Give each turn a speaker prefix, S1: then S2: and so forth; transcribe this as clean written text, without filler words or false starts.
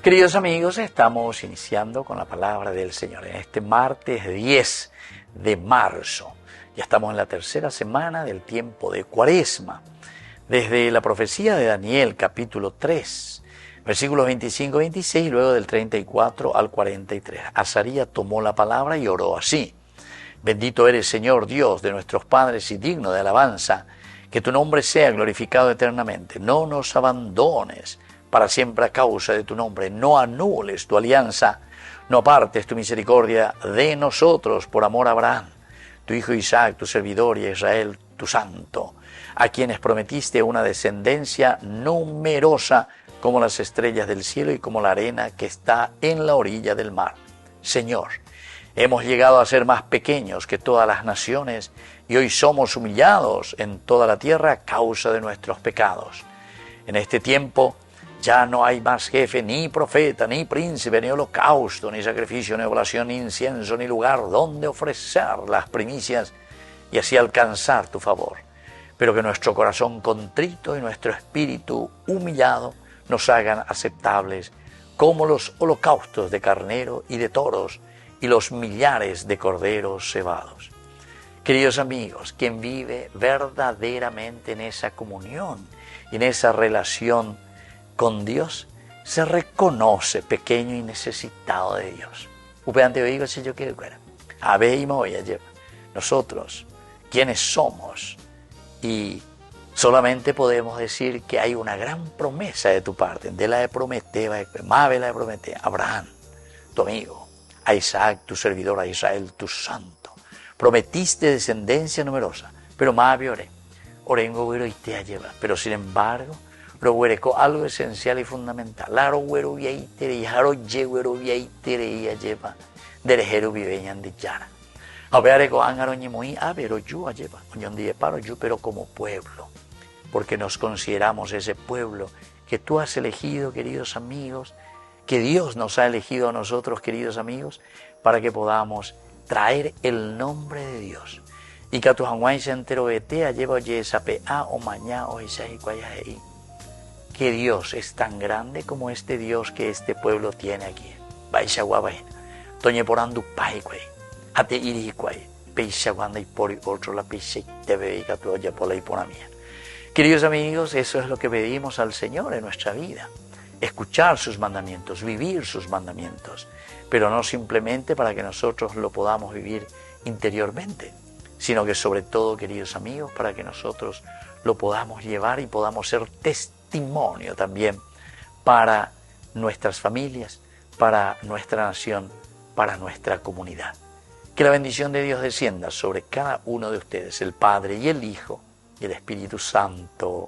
S1: Queridos amigos, estamos iniciando con la palabra del Señor en este martes 10 de marzo. Ya estamos en la tercera semana del tiempo de Cuaresma. Desde la profecía de Daniel, capítulo 3, versículos 25-26, luego del 34 al 43. Azarías tomó la palabra y oró así: Bendito eres, Señor Dios de nuestros padres y digno de alabanza, que tu nombre sea glorificado eternamente. No nos abandones para siempre a causa de tu nombre, no anules tu alianza, no apartes tu misericordia de nosotros por amor a Abraham, tu hijo Isaac, tu servidor, y a Israel, tu santo, a quienes prometiste una descendencia numerosa como las estrellas del cielo y como la arena que está en la orilla del mar. Señor, hemos llegado a ser más pequeños que todas las naciones y hoy somos humillados en toda la tierra a causa de nuestros pecados. En este tiempo ya no hay más jefe, ni profeta, ni príncipe, ni holocausto, ni sacrificio, ni oblación, ni incienso, ni lugar donde ofrecer las primicias y así alcanzar tu favor. Pero que nuestro corazón contrito y nuestro espíritu humillado nos hagan aceptables como los holocaustos de carnero y de toros y los millares de corderos cebados. Queridos amigos, quien vive verdaderamente en esa comunión y en esa relación con Dios, se reconoce pequeño y necesitado de Dios. Nosotros, ¿quiénes somos? Y solamente podemos decir que hay una gran promesa de tu parte. De la de Prometeo, Mabel de Prometeo, Abraham, tu amigo, a Isaac, tu servidor, a Israel, tu santo. Prometiste descendencia numerosa, pero Mabel orengo y te lleva. Pero sin embargo, algo esencial y fundamental. Laro güero viaitere y haro yeguero viaitere y lleva derejero viveñan de yara. A ver, ángaro ñemoí, pero yo lleva, pero como pueblo, porque nos consideramos ese pueblo que tú has elegido, queridos amigos, que Dios nos ha elegido a nosotros, queridos amigos, para que podamos traer el nombre de Dios. Y que a tu hanguay se entero betea lleva yesape a o mañá o isai cuayahei. Que Dios es tan grande como este Dios que este pueblo tiene aquí. Baixaguabain, toñe porandu paiquay, ate iriquay, peixaguanda y por otro la peixe te veiga tu olla por la hiponamía. Queridos amigos, eso es lo que pedimos al Señor en nuestra vida. Escuchar sus mandamientos, vivir sus mandamientos, pero no simplemente para que nosotros lo podamos vivir interiormente, sino que sobre todo, queridos amigos, para que nosotros lo podamos llevar y podamos ser testimonio también para nuestras familias, para nuestra nación, para nuestra comunidad. Que la bendición de Dios descienda sobre cada uno de ustedes, el Padre y el Hijo y el Espíritu Santo.